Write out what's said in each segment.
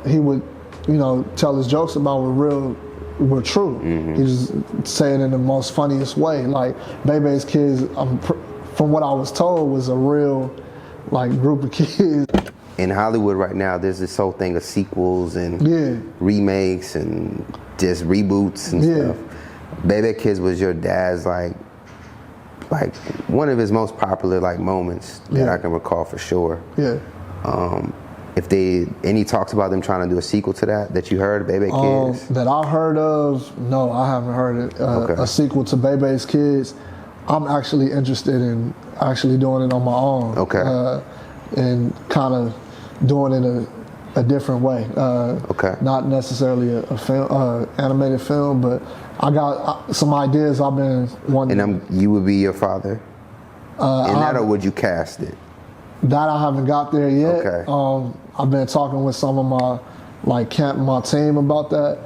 he would, tell his jokes about were true. He just say it in the most funniest way. Like BEBE's kids, from what I was told, was a real group of kids. In Hollywood right now, there's this whole thing of sequels and remakes and just reboots and stuff. BEBE Kids was your dad's like one of his most popular moments that I can recall for sure. If any talks about them trying to do a sequel to that you heard, BEBE Kids? That I heard of, no, I haven't heard it. A sequel to BEBE's Kids. I'm actually interested in actually doing it on my own. And kind of doing it a different way. Not necessarily a film, animated film, but I got some ideas I've been wanting. And you would be your father? In that, or would you cast it? That I haven't got there yet. I've been talking with some of my my team about that.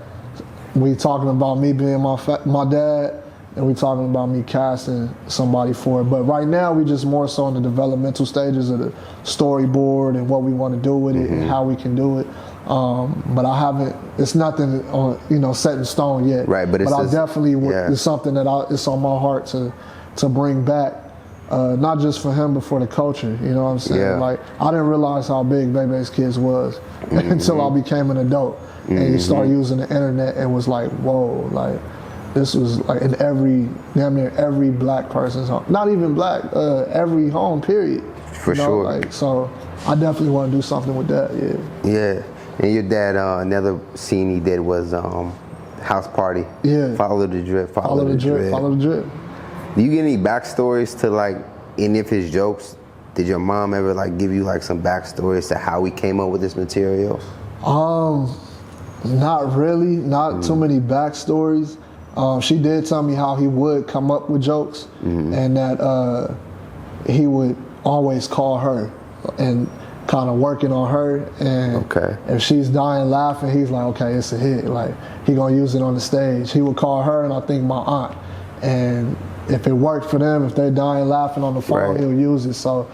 We talking about me being my dad, and we talking about me casting somebody for it. But right now, we just more so in the developmental stages of the storyboard and what we want to do with it and how we can do it. But I haven't. It's nothing set in stone yet. Right, but I definitely it's something that it's on my heart to bring back. Not just for him, but for the culture. You know what I'm saying? I didn't realize how big BEBE's Kids was until I became an adult and you start using the internet and was like, whoa, this was in damn near every black person's home. Not even black, every home, period. For sure. So I definitely want to do something with that. Yeah. And your dad, another scene he did was House Party. Follow the drip. Follow the drip. Follow the drip. Do you get any backstories to any of his jokes? Did your mom ever give you some backstories to how he came up with this material? Not really. Not too many backstories. She did tell me how he would come up with jokes and that he would always call her and kind of working on her, and if she's dying laughing, he's like, okay, it's a hit. He gonna use it on the stage. He would call her and I think my aunt, and if it worked for them, if they're dying laughing on the phone, he'll use it. So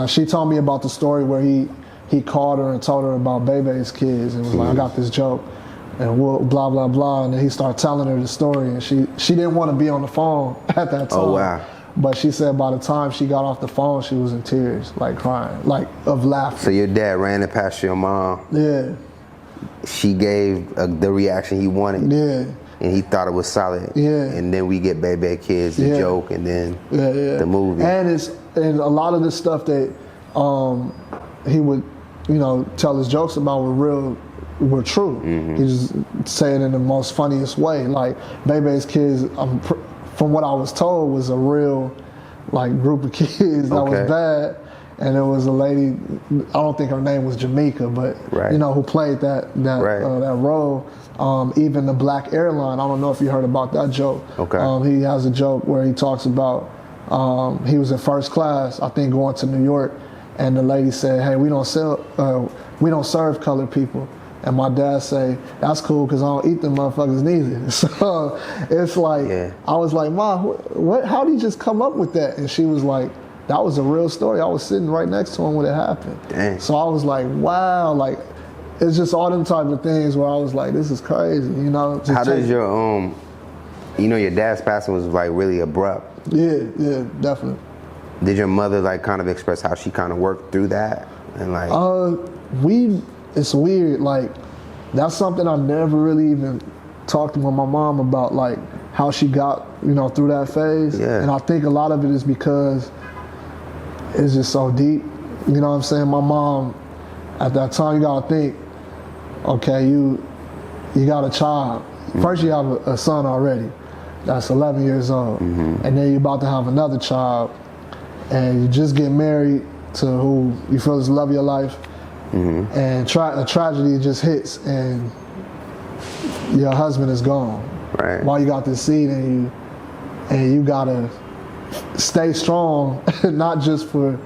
she told me about the story where he called her and told her about BEBE's Kids and was like, I got this joke, and blah, blah, blah. And then he started telling her the story, and she didn't want to be on the phone at that time. Oh, wow. But she said by the time she got off the phone, she was in tears, crying, of laughter. So your dad ran it past your mom. Yeah. She gave the reaction he wanted. Yeah. And he thought it was solid. Yeah. And then we get BEBE Kids, the joke, and then the movie. And a lot of the stuff that he would, tell his jokes about were true. He just say it in the most funniest way. BEBE's Kids, from what I was told, was a real group of kids that was bad. And there was a lady, I don't think her name was Jamaica, but who played that role. Even the Black Airline, I don't know if you heard about that joke. He has a joke where he talks about he was in first class, I think, going to New York, and the lady said, "Hey, we don't serve colored people." And my dad say, "That's cool, because I don't eat them motherfuckers neither." So it's I was like, "Ma, what? How did you just come up with that?" And she was like, "That was a real story. I was sitting right next to him when it happened." Dang. So I was like, wow, it's just all them type of things where I was like, this is crazy, How does your your dad's passing was really abrupt. Yeah, definitely. Did your mother kind of express how she kind of worked through that? And it's weird, that's something I never really even talked to my mom about, how she got, through that phase. Yeah. And I think a lot of it is because it's just so deep. You know what I'm saying? My mom, at that time, you gotta think, okay, you got a child. First you have a son already, that's 11 years old. And then you're about to have another child, and you just get married to who you feel is the love of your life, and a tragedy just hits, and your husband is gone. Right. While you got this seed in you, and you gotta stay strong, not just for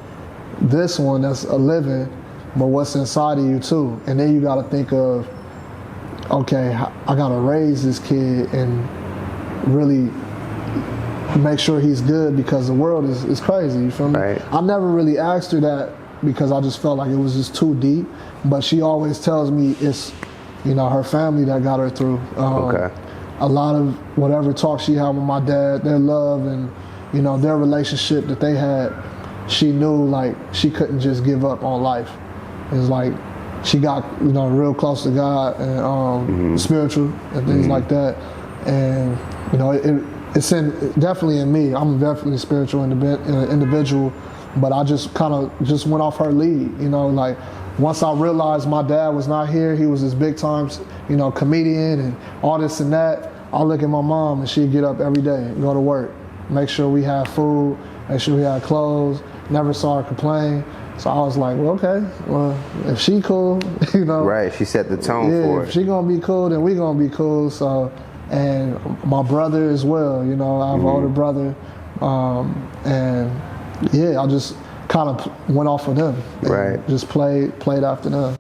this one that's a living, but what's inside of you too. And then you gotta think of, okay, I gotta raise this kid and really make sure he's good, because the world is crazy, you feel me? Right. I never really asked her that because I just felt like it was just too deep. But she always tells me it's, you know, her family that got her through. Okay. A lot of whatever talk she had with my dad, their love and, you know, their relationship that they had, she knew like she couldn't just give up on life. It's like she got, you know, real close to God and spiritual and things like that. And, you know, it's definitely in me. I'm definitely a spiritual individual, but I just kind of just went off her lead, you know, like once I realized my dad was not here, he was this big time, you know, comedian and all this and that, I'll look at my mom and she'd get up every day, go to work, make sure we had food, make sure we had clothes, never saw her complain. So I was like, well, okay, well, if she cool, you know. Right, she set the tone for it. If she gonna be cool, then we gonna be cool. So, and my brother as well, you know, I have an older brother. And yeah, I just kind of went off of them. Right. Just played after them.